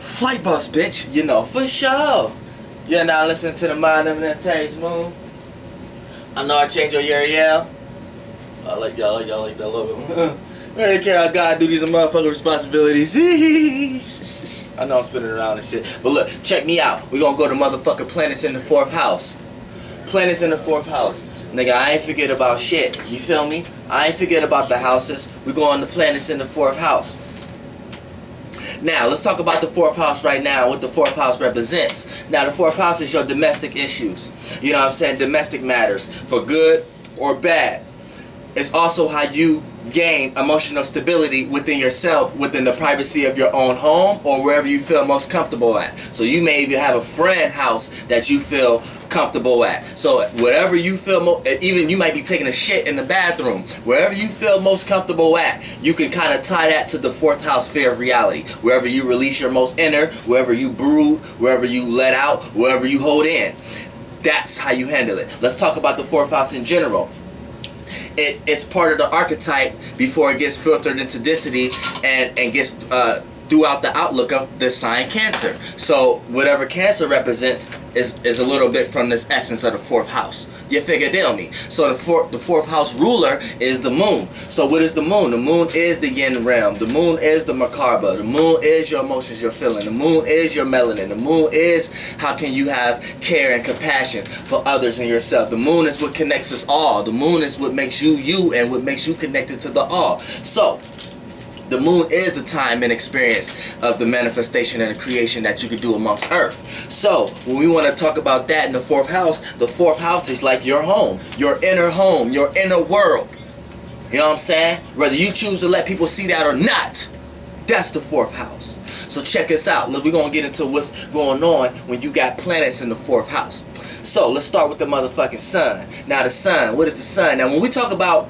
Flight bus, bitch, you know, for sure. You're now listening to the Mind of an Taste Moon. I know I changed your yeah. I like y'all like that logo. Ready to care how God do these motherfucking responsibilities. I know I'm spinning around and shit. But look, check me out. We gonna go to motherfucking planets in the 4th house. Planets in the 4th house. Nigga, I ain't forget about shit. You feel me? I ain't forget about the houses. We go on the planets in the 4th house. Now, let's talk about the 4th house right now, what the 4th house represents. Now, the 4th house is your domestic issues. You know what I'm saying? Domestic matters, for good or bad. It's also how you gain emotional stability within yourself, within the privacy of your own home or wherever you feel most comfortable at. So you may even have a friend house that you feel comfortable at. So wherever you feel, even you might be taking a shit in the bathroom, wherever you feel most comfortable at, you can kind of tie that to the 4th house sphere of reality. Wherever you release your most inner, wherever you brood, wherever you let out, wherever you hold in. That's how you handle it. Let's talk about the 4th house in general. It's part of the archetype before it gets filtered into density and gets throughout the outlook of the sign Cancer. So whatever Cancer represents is a little bit from this essence of the 4th house. You figure deal me. So the 4th house ruler is the moon. So what is the moon? The moon is the yin realm. The moon is the macabre. The moon is your emotions you're feeling. The moon is your melanin. The moon is how can you have care and compassion for others and yourself. The moon is what connects us all. The moon is what makes you you and what makes you connected to the all. So the moon is the time and experience of the manifestation and the creation that you could do amongst Earth. So when we want to talk about that in the 4th house is like your home, your inner world. You know what I'm saying? Whether you choose to let people see that or not, that's the 4th house. So check us out. Look, we're going to get into what's going on when you got planets in the 4th house. So let's start with the motherfucking sun. Now the sun, what is the sun? Now when we talk about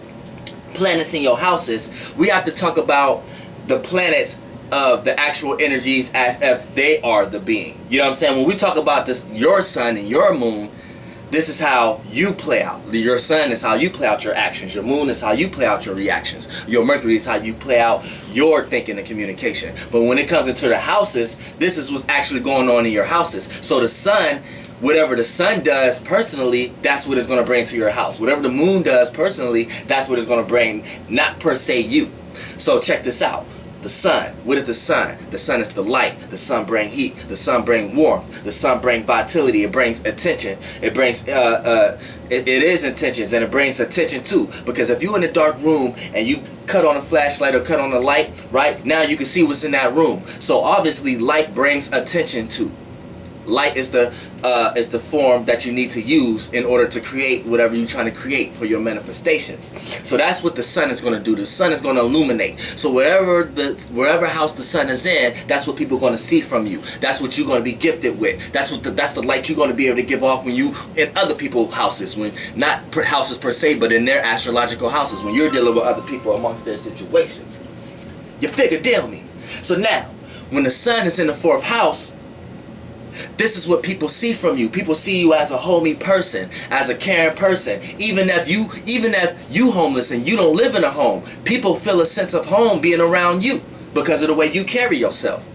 planets in your houses, we have to talk about the planets of the actual energies as if they are the being. You know what I'm saying? When we talk about this, your sun and your moon, this is how you play out. Your sun is how you play out your actions. Your moon is how you play out your reactions. Your Mercury is how you play out your thinking and communication. But when it comes into the houses, this is what's actually going on in your houses. So the sun, whatever the sun does personally, that's what it's going to bring to your house. Whatever the moon does personally, that's what it's going to bring, not per se you. So check this out. The sun. What is the sun? The sun is the light. The sun brings heat. The sun brings warmth. The sun brings vitality. It brings attention. It brings it is intentions, and it brings attention too. Because if you're in a dark room and you cut on a flashlight or cut on a light, right now you can see what's in that room. So obviously light brings attention too. Light is the form that you need to use in order to create whatever you're trying to create for your manifestations. So that's what the sun is going to do. The sun is going to illuminate. So wherever house the sun is in, that's what people are going to see from you. That's what you're going to be gifted with. That's the light you're going to be able to give off when you in other people's houses, when not houses per se, but in their astrological houses, when you're dealing with other people amongst their situations. You figure deal me. So now, when the sun is in the 4th house, this is what people see from you. People see you as a homey person, as a caring person. Even if you homeless and you don't live in a home, people feel a sense of home being around you because of the way you carry yourself.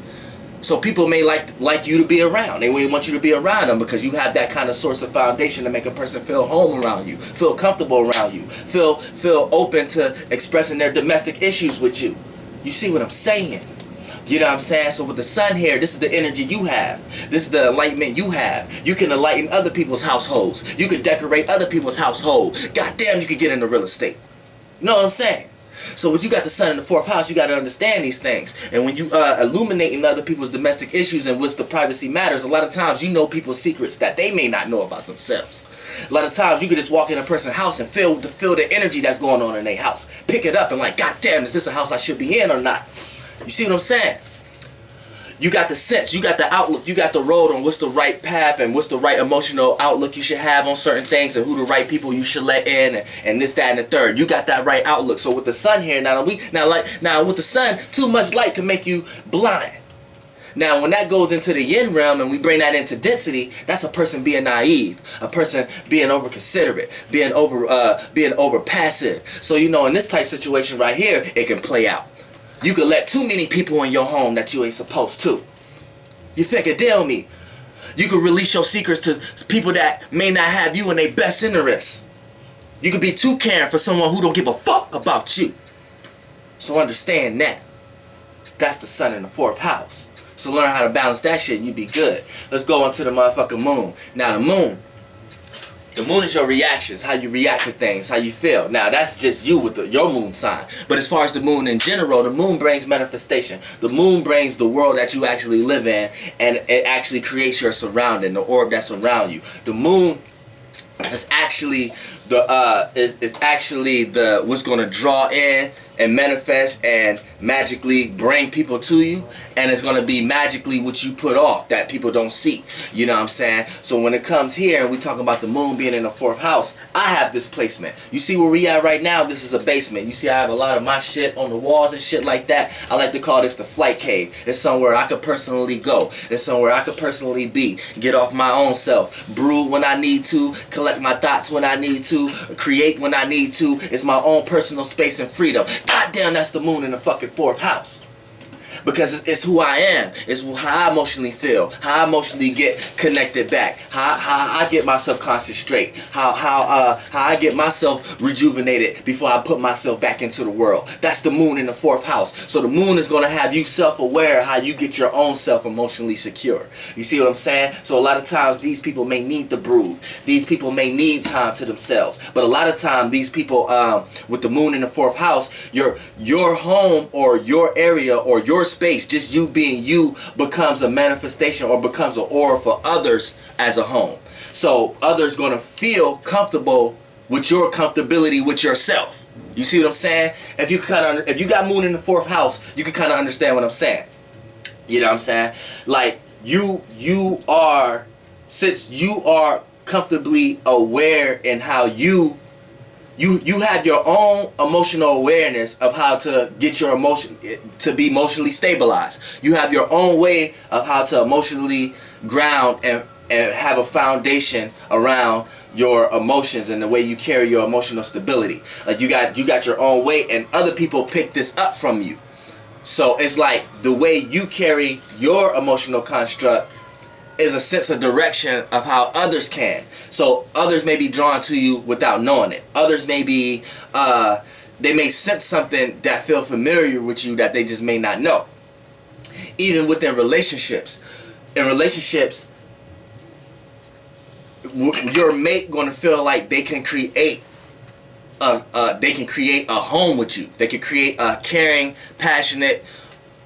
So people may like you to be around. They want you to be around them because you have that kind of source of foundation to make a person feel home around you, feel comfortable around you, feel open to expressing their domestic issues with you. You see what I'm saying? You know what I'm saying? So with the sun here, this is the energy you have. This is the enlightenment you have. You can enlighten other people's households. You can decorate other people's household. Goddamn, you can get into real estate. You know what I'm saying? So when you got the sun in the 4th house, you got to understand these things. And when you illuminating other people's domestic issues and what's the privacy matters, a lot of times you know people's secrets that they may not know about themselves. A lot of times you could just walk in a person's house and feel the energy that's going on in their house. Pick it up and like, goddamn, is this a house I should be in or not? You see what I'm saying? You got the sense, you got the outlook, you got the road on what's the right path and what's the right emotional outlook you should have on certain things and who the right people you should let in and this, that, and the third. You got that right outlook. So with the sun here, now with the sun, too much light can make you blind. Now when that goes into the yin realm and we bring that into density, that's a person being naive, a person being over considerate, being over passive. So you know, in this type situation right here, it can play out. You could let too many people in your home that you ain't supposed to. You figure deal me. You can release your secrets to people that may not have you in their best interest. You could be too caring for someone who don't give a fuck about you. So understand that. That's the sun in the 4th house. So learn how to balance that shit and you be good. Let's go on to the motherfucking moon. Now the moon is your reactions, how you react to things, how you feel. Now that's just you with your moon sign. But as far as the moon in general, the moon brings manifestation. The moon brings the world that you actually live in, and it actually creates your surrounding, the orb that's around you. The moon is actually the what's going to draw in and manifest and magically bring people to you, and it's going to be magically what you put off that people don't see. You know what I'm saying? So when it comes here and we talk about the moon being in the 4th house, I have this placement. You see where we at right now? This is a basement. You see I have a lot of my shit on the walls and shit like that. I like to call this the flight cave. It's somewhere I could personally go. It's somewhere I could personally be. Get off my own self. Brood when I need to. Collect my thoughts when I need to. Create when I need to. It's my own personal space and freedom. God damn, that's the moon in the fucking 4th house. Because it's who I am. It's how I emotionally feel. How I emotionally get connected back. How I get my subconscious straight. How I get myself rejuvenated before I put myself back into the world. That's the moon in the 4th house. So the moon is going to have you self-aware how you get your own self emotionally secure. You see what I'm saying? So a lot of times these people may need the brood. These people may need time to themselves. But a lot of times these people with the moon in the 4th house, your home or your area or your space, just you being you, becomes a manifestation or becomes an aura for others as a home. So others gonna feel comfortable with your comfortability with yourself. You see what I'm saying? If you got moon in the 4th house, you can kind of understand what I'm saying. You know what I'm saying? Like you are, since you are comfortably aware in how you have your own emotional awareness of how to get your emotion to be emotionally stabilized. You have your own way of how to emotionally ground and have a foundation around your emotions and the way you carry your emotional stability. Like you got your own way, and other people pick this up from you. So it's like the way you carry your emotional construct is a sense of direction of how others can. So others may be drawn to you without knowing it. Others may be, they may sense something that feel familiar with you that they just may not know. Even within relationships. In relationships, your mate gonna feel like they can create a home with you. They can create a caring, passionate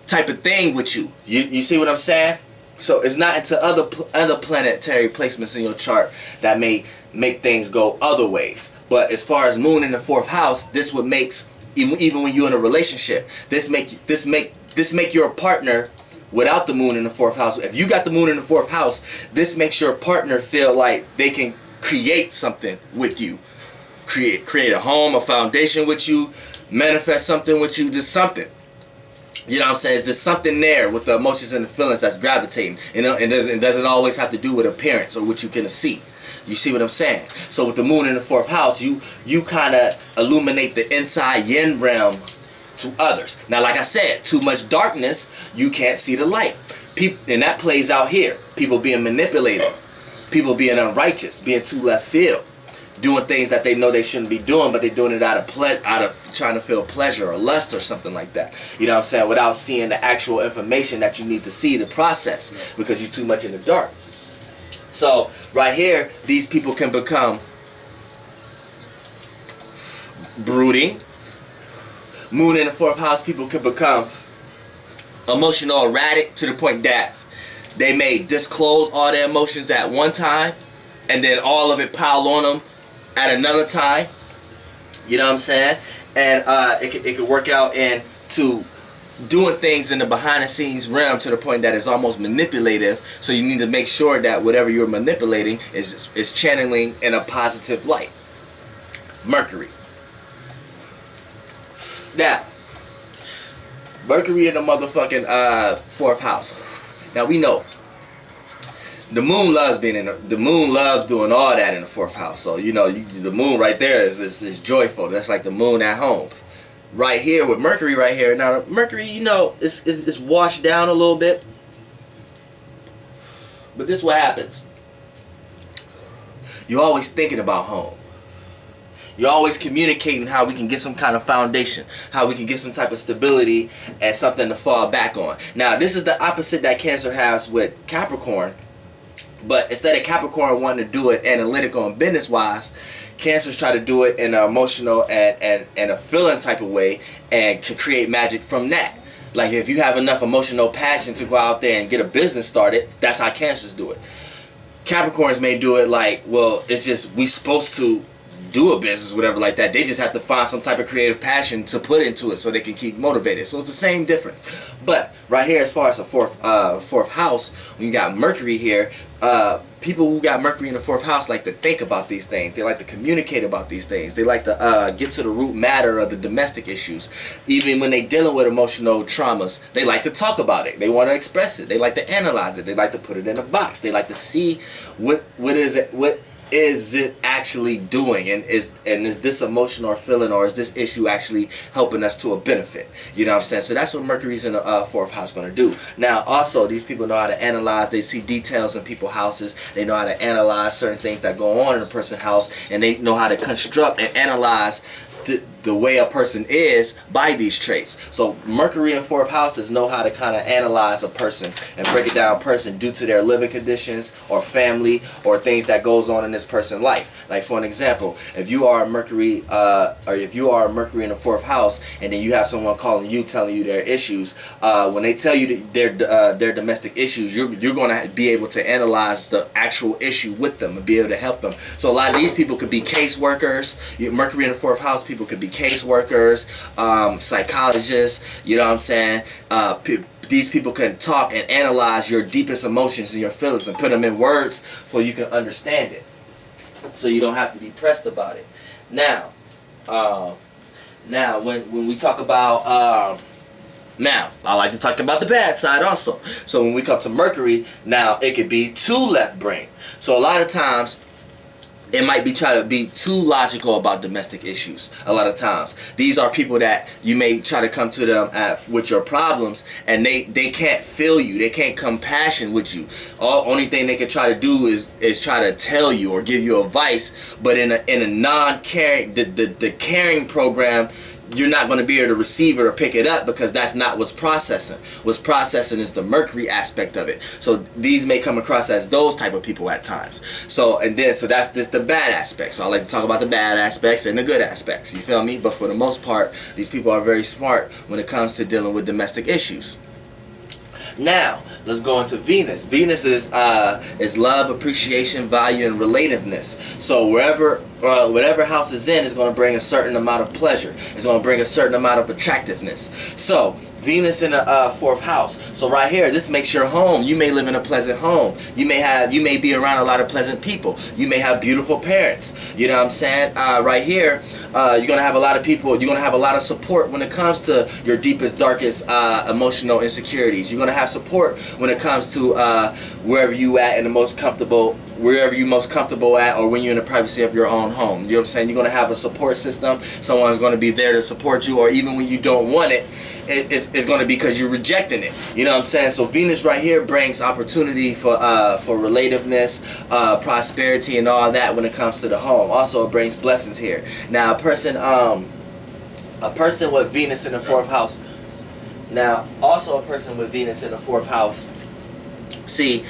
type of thing with you. You see what I'm saying? So it's not into other planetary placements in your chart that may make things go other ways. But as far as moon in the 4th house, this what makes, even when you're in a relationship, this make your partner without the moon in the 4th house. If you got the moon in the 4th house, this makes your partner feel like they can create something with you. Create a home, a foundation with you, manifest something with you, just something. You know what I'm saying? There's something there with the emotions and the feelings that's gravitating. You know, and it doesn't always have to do with appearance or what you can see. You see what I'm saying? So with the moon in the 4th house, you kind of illuminate the inside yin realm to others. Now, like I said, too much darkness, you can't see the light. And that plays out here. People being manipulative. People being unrighteous. Being too left field. Doing things that they know they shouldn't be doing, but they're doing it out of trying to feel pleasure or lust or something like that. You know what I'm saying? Without seeing the actual information that you need to see to process, because you're too much in the dark. So right here, these people can become brooding. Moon in the 4th house, people can become emotional erratic to the point that they may disclose all their emotions at one time, and then all of it pile on them at another time. You know what I'm saying? And it could work out into doing things in the behind the scenes realm to the point that it's almost manipulative. So you need to make sure that whatever you're manipulating is channeling in a positive light. Mercury. Now, Mercury in the motherfucking 4th house. Now we know the moon loves being the moon loves doing all that in the 4th house. So you know the moon right there is joyful. That's like the moon at home. Right here with Mercury right here. Now Mercury, you know, it's washed down a little bit. But this is what happens. You're always thinking about home. You're always communicating how we can get some kind of foundation, how we can get some type of stability and something to fall back on. Now, this is the opposite that Cancer has with Capricorn. But instead of Capricorn wanting to do it analytical and business-wise, Cancers try to do it in an emotional and a feeling type of way and can create magic from that. Like if you have enough emotional passion to go out there and get a business started, that's how Cancers do it. Capricorns may do it like, well, it's just we supposed to do a business, whatever like that. They just have to find some type of creative passion to put into it so they can keep motivated. So it's the same difference. But right here, as far as the fourth house, when you got Mercury here, people who got Mercury in the fourth house like to think about these things. They like to communicate about these things. They like to get to the root matter of the domestic issues. Even when they dealing with emotional traumas, they like to talk about it. They want to express it. They like to analyze it. They like to put it in a box. They like to see what is it actually doing, and is this emotion or feeling, or is this issue actually helping us to a benefit? You know what I'm saying? So that's what Mercury's in the fourth house going to do. Now also, these people know how to analyze. They see details in people's houses. They know how to analyze certain things that go on in a person's house, and they know how to construct and analyze the way a person is by these traits. So Mercury in fourth houses know how to kind of analyze a person and break it down a person due to their living conditions or family or things that goes on in this person's life. Like for an example, if you are a Mercury or if you are a Mercury in the fourth house and then you have someone calling you telling you their issues, when they tell you their domestic issues, you're going to be able to analyze the actual issue with them and be able to help them. So a lot of these people could be case workers. Mercury in the fourth house people could be case workers, psychologists, you know what I'm saying? These people can talk and analyze your deepest emotions and your feelings and put them in words so you can understand it. So you don't have to be pressed about it. Now when we talk about now, I like to talk about the bad side also. So when we come to Mercury, now it could be too left brain. So a lot of times it might be trying to be too logical about domestic issues. A lot of times these are people that you may try to come to them with your problems, and they can't feel you. They can't compassion with you. Only thing they can try to do is try to tell you or give you advice, but in a non-caring, the caring program, you're not going to be able to receive it or pick it up because that's not what's processing. What's processing is the Mercury aspect of it. So these may come across as those type of people at times. So that's just the bad aspects. So I like to talk about the bad aspects and the good aspects. You feel me? But for the most part, these people are very smart when it comes to dealing with domestic issues. Now, let's go into Venus. Venus is love, appreciation, value, and relativeness. So whatever house is in is going to bring a certain amount of pleasure. It's going to bring a certain amount of attractiveness. So Venus in the fourth house. So right here, this makes your home. You may live in a pleasant home. You may be around a lot of pleasant people. You may have beautiful parents. You know what I'm saying? Right here, you're gonna have a lot of people. You're gonna have a lot of support when it comes to your deepest, darkest emotional insecurities. You're gonna have support when it comes to wherever you at and wherever you're most comfortable at, or when you're in the privacy of your own home. You know what I'm saying? You're going to have a support system. Someone's going to be there to support you, or even when you don't want it, it's going to be because you're rejecting it. You know what I'm saying? So Venus right here brings opportunity for relativeness, prosperity, and all that when it comes to the home. Also, it brings blessings here. Now, a person with Venus in the fourth house. Now, also a person with Venus in the fourth house. See,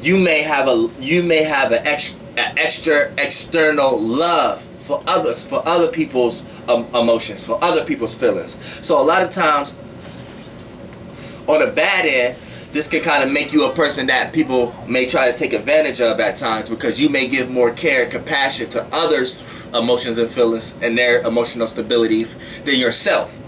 you may have an extra external love for others, for other people's emotions, for other people's feelings. So a lot of times, on the bad end, this can kind of make you a person that people may try to take advantage of at times, because you may give more care and compassion to others' emotions and feelings and their emotional stability than yourself.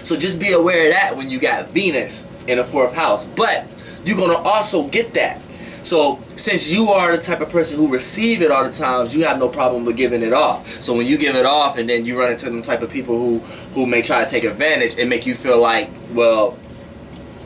So just be aware of that when you got Venus in the fourth house. But you're going to also get that. So since you are the type of person who receive it all the times, you have no problem with giving it off. So when you give it off and then you run into them type of people who may try to take advantage, it make you feel like, well,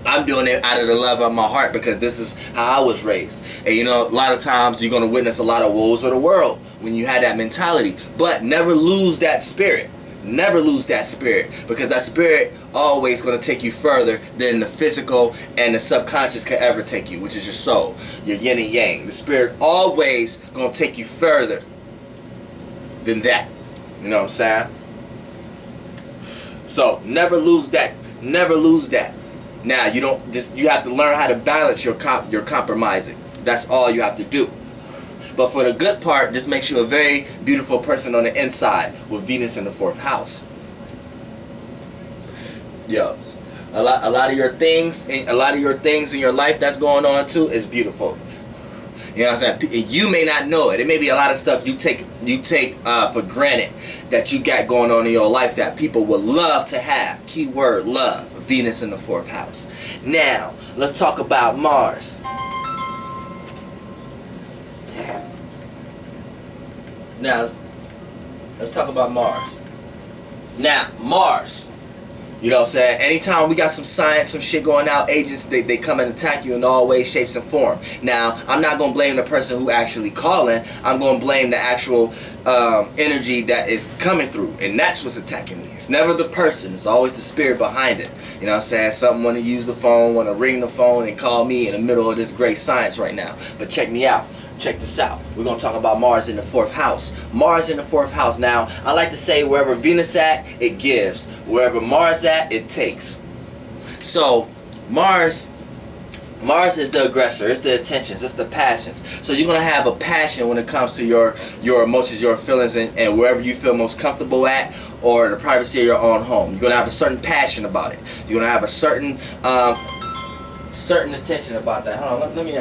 I'm doing it out of the love of my heart because this is how I was raised. And you know, a lot of times you're going to witness a lot of woes of the world when you have that mentality. But never lose that spirit. Never lose that spirit, because that spirit always going to take you further than the physical and the subconscious can ever take you, which is your soul, your yin and yang. The spirit always going to take you further than that. You know what I'm saying? So never lose that. Never lose that. Now you have to learn how to balance your compromising. That's all you have to do. But for the good part, this makes you a very beautiful person on the inside with Venus in the 4th house. Yo, a lot of your things in your life that's going on too is beautiful. You know what I'm saying? You may not know it. It may be a lot of stuff you take for granted that you got going on in your life that people would love to have. Keyword love. Venus in the 4th house. Now, let's talk about Mars. Damn. Now, let's talk about Mars. Now, Mars. You know what I'm saying? Anytime we got some science, some shit going out, agents, they come and attack you in all ways, shapes, and form. Now, I'm not going to blame the person who actually calling. I'm going to blame the actual energy that is coming through. And that's what's attacking me. It's never the person. It's always the spirit behind it. You know what I'm saying? Something want to use the phone, want to ring the phone and call me in the middle of this great science right now. But check me out. Check this out. We're going to talk about Mars in the 4th house. Mars in the 4th house. Now, I like to say wherever Venus at, it gives. Wherever Mars at, it takes. So, Mars is the aggressor. It's the intentions. It's the passions. So you're going to have a passion when it comes to your emotions, your feelings, and wherever you feel most comfortable at, or the privacy of your own home. You're going to have a certain passion about it. You're going to have a certain attention about that. Hold on. Let me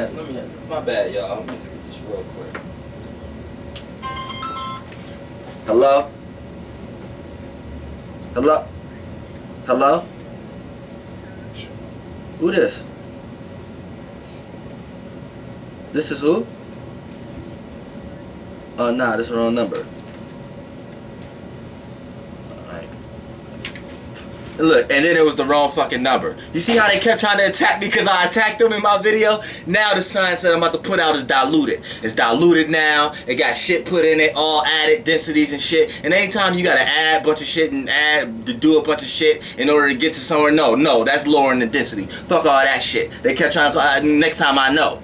my bad, y'all. Let me just get this real quick. Hello? Hello? Hello? Who this? This is who? Oh, nah, this is the wrong number. Alright. Look, and then it was the wrong fucking number. You see how they kept trying to attack me because I attacked them in my video? Now the science that I'm about to put out is diluted. It's diluted now. It got shit put in it, all added densities and shit. And anytime you gotta add a bunch of shit and do a bunch of shit in order to get to somewhere, no, that's lowering the density. Fuck all that shit. They kept trying to, next time I know.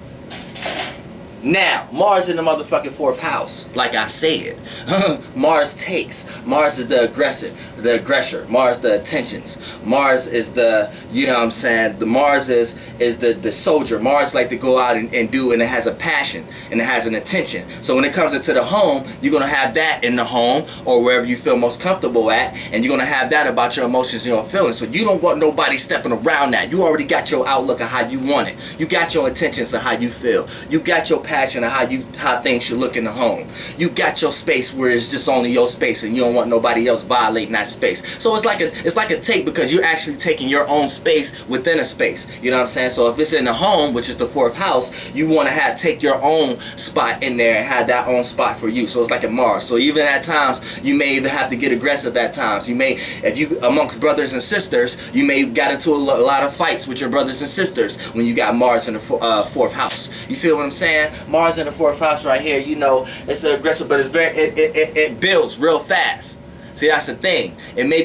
Now, Mars in the motherfucking 4th house, like I said. Mars takes. Mars is the aggressor. Mars the attentions. Mars is the, you know what I'm saying, the Mars is the soldier. Mars like to go out and do, and it has a passion, and it has an intention. So when it comes into the home, you're going to have that in the home, or wherever you feel most comfortable at, and you're going to have that about your emotions and your feelings. So you don't want nobody stepping around that. You already got your outlook of how you want it. You got your intentions of how you feel. You got your passion of how things should look in the home. You got your space where it's just only your space, and you don't want nobody else violating that space. So it's like a take, because you're actually taking your own space within a space. You know what I'm saying? So if it's in the home, which is the 4th house, you want to take your own spot in there and have that own spot for you. So it's like a Mars. So even at times, you may even have to get aggressive at times. You may, if you amongst brothers and sisters, you may got into a lot of fights with your brothers and sisters when you got Mars in the 4th house. You feel what I'm saying? Mars in the 4th house right here, you know, it's aggressive, but it's very it builds real fast. See, that's the thing. It may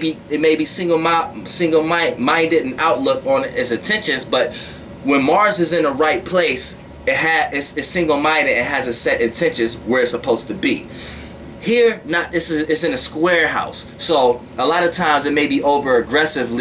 be single-minded and outlook on its intentions, but when Mars is in the right place, it's single-minded and has a set intentions where it's supposed to be. Here, it's in a square house, so a lot of times it may be over-aggressive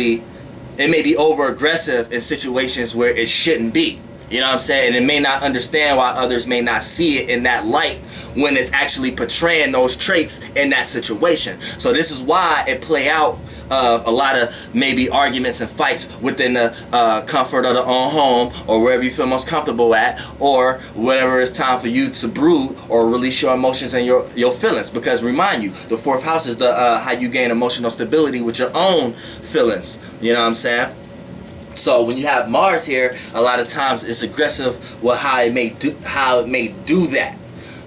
in situations where it shouldn't be. You know what I'm saying? And it may not understand why others may not see it in that light when it's actually portraying those traits in that situation. So this is why it play out a lot of maybe arguments and fights within the comfort of the own home, or wherever you feel most comfortable at, or whenever it's time for you to brood or release your emotions and your feelings. Because remind you, the 4th house is the how you gain emotional stability with your own feelings. You know what I'm saying? So when you have Mars here, a lot of times it's aggressive with how it may do that.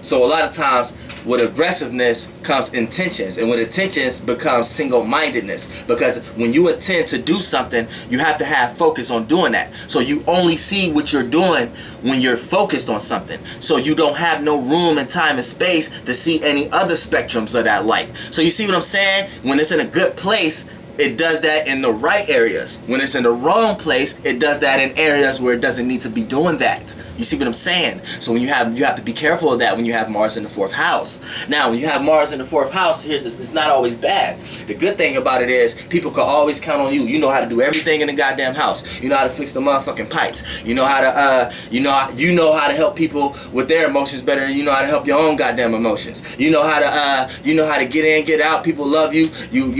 So a lot of times with aggressiveness comes intentions, and with intentions becomes single-mindedness, because when you intend to do something, you have to have focus on doing that. So you only see what you're doing when you're focused on something. So you don't have no room and time and space to see any other spectrums of that light. So you see what I'm saying? When it's in a good place, it does that in the right areas. When it's in the wrong place, it does that in areas where it doesn't need to be doing that. You see what I'm saying? So when you have to be careful of that when you have Mars in the 4th house. Now, when you have Mars in the 4th house, here's this, it's not always bad. The good thing about it is people can always count on you. You know how to do everything in the goddamn house. You know how to fix the motherfucking pipes. You know how to you know how to help people with their emotions better than you know how to help your own goddamn emotions. You know how to get in, get out. People love you. You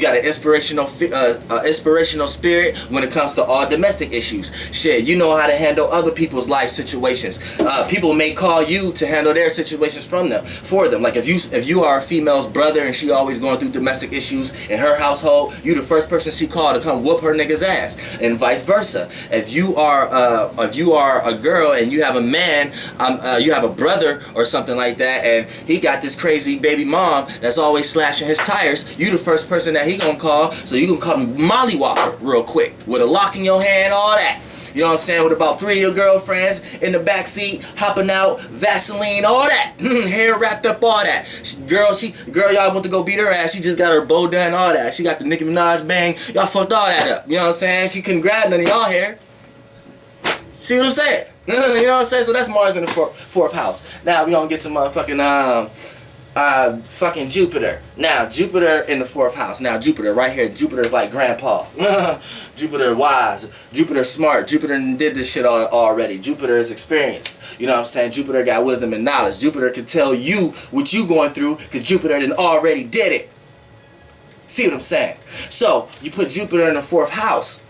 got an inspirational spirit when it comes to all domestic issues. Shit, you know how to handle other people's life situations. People may call you to handle their situations for them. Like if you are a female's brother and she always going through domestic issues in her household, you the first person she called to come whoop her nigga's ass, and vice versa. If you are a girl and you have a man, you have a brother or something like that, and he got this crazy baby mom that's always slashing his tires, you the first person that he gonna call. So you can come mollywop real quick with a lock in your hand, all that. You know what I'm saying? With about 3 of your girlfriends in the back seat, hopping out, Vaseline, all that. Hair wrapped up, all that. Girl, y'all want to go beat her ass. She just got her bow done, all that. She got the Nicki Minaj bang. Y'all fucked all that up. You know what I'm saying? She couldn't grab none of y'all hair. See what I'm saying? You know what I'm saying? So that's Mars in the 4th house. Now we gonna get to motherfucking fucking Jupiter. Now Jupiter in the 4th house. Now Jupiter right here. Jupiter is like grandpa. Jupiter wise. Jupiter smart. Jupiter did this shit already. Jupiter is experienced. You know what I'm saying? Jupiter got wisdom and knowledge. Jupiter can tell you what you going through because Jupiter done already did it. See what I'm saying? So you put Jupiter in the 4th house.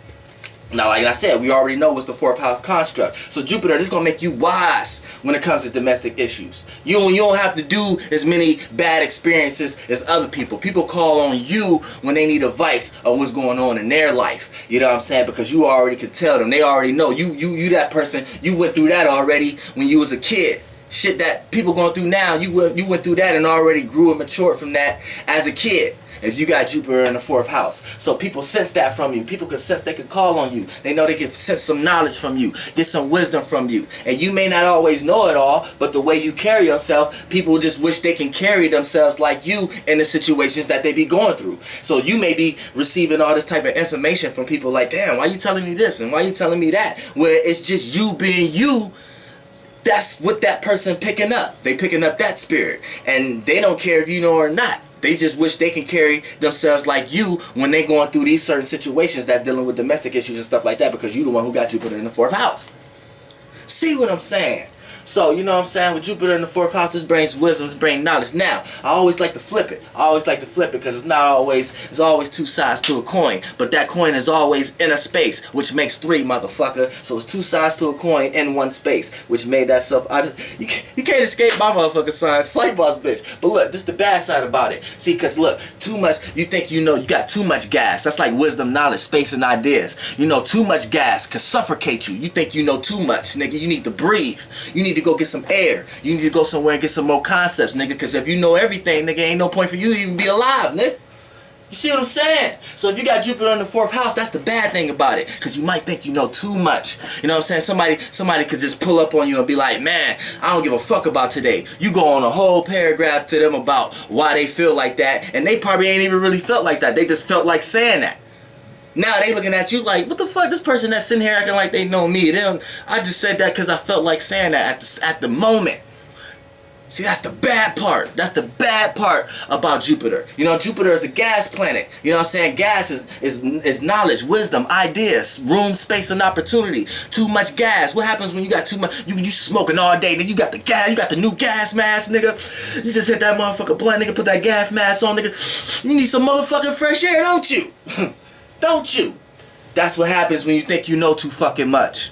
Now, like I said, we already know what's the 4th house construct. So Jupiter, this is going to make you wise when it comes to domestic issues. You don't have to do as many bad experiences as other people. People call on you when they need advice on what's going on in their life. You know what I'm saying? Because you already can tell them. They already know. You that person, you went through that already when you was a kid. Shit that people going through now, you went through that and already grew and matured from that as a kid. If you got Jupiter in the 4th house. So people sense that from you. People can sense, they can call on you. They know they can sense some knowledge from you. Get some wisdom from you. And you may not always know it all, but the way you carry yourself, people just wish they can carry themselves like you in the situations that they be going through. So you may be receiving all this type of information from people like, damn, why you telling me this? And why you telling me that? Where it's just you being you. That's what that person picking up. They picking up that spirit. And they don't care if you know or not. They just wish they can carry themselves like you when they going through these certain situations that's dealing with domestic issues and stuff like that, because you the one who got Jupiter in the 4th house. See what I'm saying? So, you know what I'm saying? With Jupiter in the 4th house, this brings wisdom, this brings knowledge. Now, I always like to flip it. I always like to flip it because it's always 2 sides to a coin. But that coin is always in a space, which makes 3, motherfucker. So it's 2 sides to a coin in 1 space, which made that stuff. You can't escape my motherfucking signs. Flight boss, bitch. But look, this is the bad side about it. See, because look, too much, you think you know, you got too much gas. That's like wisdom, knowledge, space, and ideas. You know, too much gas can suffocate you. You think you know too much, nigga. You need to breathe. You need to go get some air. You need to go somewhere and get some more concepts, nigga, because if you know everything, nigga, ain't no point for you to even be alive, nigga. You see what I'm saying? So if you got Jupiter in the 4th house, that's the bad thing about it, because you might think you know too much. You know what I'm saying? Somebody could just pull up on you and be like, man, I don't give a fuck about today. You go on a whole paragraph to them about why they feel like that, and they probably ain't even really felt like that. They just felt like saying that. Now they looking at you like, what the fuck? This person that's sitting here acting like they know me. I just said that because I felt like saying that at the moment. See, that's the bad part. That's the bad part about Jupiter. You know, Jupiter is a gas planet. You know what I'm saying? Gas is knowledge, wisdom, ideas, room, space, and opportunity. Too much gas. What happens when you got too much? You smoking all day, then you got the gas. You got the new gas mask, nigga. You just hit that motherfucker blunt, nigga. Put that gas mask on, nigga. You need some motherfucking fresh air, don't you? Don't you? That's what happens when you think you know too fucking much.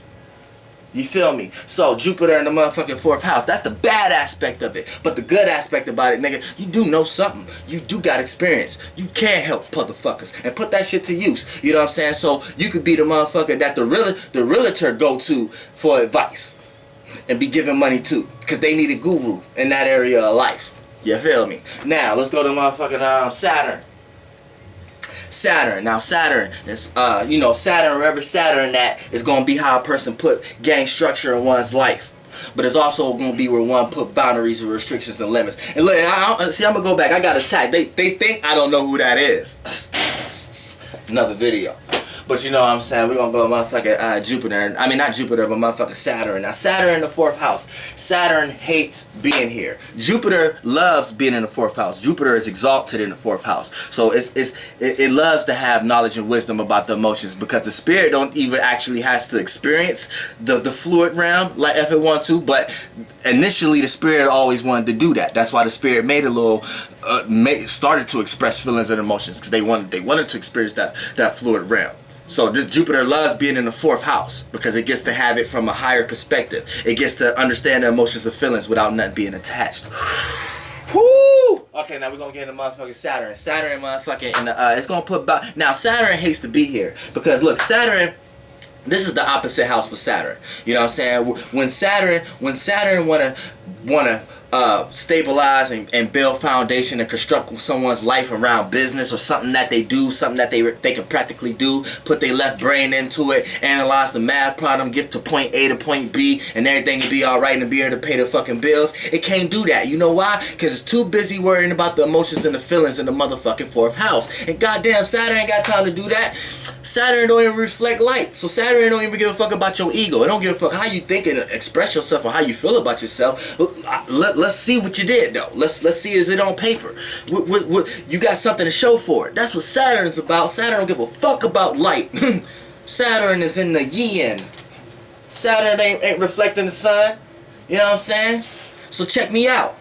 You feel me? So Jupiter in the motherfucking 4th house. That's the bad aspect of it. But the good aspect about it, nigga, you do know something. You do got experience. You can help motherfuckers and put that shit to use. You know what I'm saying? So you could be the motherfucker that the realtor go to for advice. and be giving money to, because they need a guru in that area of life. You feel me? Now let's go to motherfucking Saturn. Saturn. Now Saturn is you know, Saturn, wherever Saturn at, is gonna be how a person gain structure in one's life. But it's also gonna be where one put boundaries and restrictions and limits. And look, see, I'm gonna go back. I got attacked. They think I don't know who that is. Another video. But you know what I'm saying? We're gonna go motherfucking Jupiter. I mean, not Jupiter, but motherfucking Saturn. Now, Saturn in the 4th house. Saturn hates being here. Jupiter loves being in the 4th house. Jupiter is exalted in the 4th house. So it loves to have knowledge and wisdom about the emotions, because the spirit don't even actually has to experience the fluid realm like if it want to. But initially, the spirit always wanted to do that. That's why the spirit made a little started to express feelings and emotions, because they wanted to experience that fluid realm. So this Jupiter loves being in the 4th house, because it gets to have it from a higher perspective. It gets to understand the emotions and feelings without nothing being attached. Whoo! Okay, now we're gonna get into motherfucking Saturn. Saturn motherfucking it's gonna put back. Now Saturn hates to be here, because look, Saturn, this is the opposite house for Saturn. You know what I'm saying? When Saturn wanna stabilize and build foundation and construct someone's life around business or something that they do, something that they can practically do, put their left brain into it, analyze the math problem, get to point A to point B, and everything will be alright and be able to pay the fucking bills. It can't do that. You know why? Because it's too busy worrying about the emotions and the feelings in the motherfucking 4th house. And goddamn, Saturn ain't got time to do that. Saturn don't even reflect light. So Saturn don't even give a fuck about your ego. It don't give a fuck how you think and express yourself or how you feel about yourself. Let's see what you did though. Let's see, is it on paper? You got something to show for it. That's what Saturn's about. Saturn don't give a fuck about light. Saturn is in the yin. Saturn ain't reflecting the sun. You know what I'm saying? So check me out.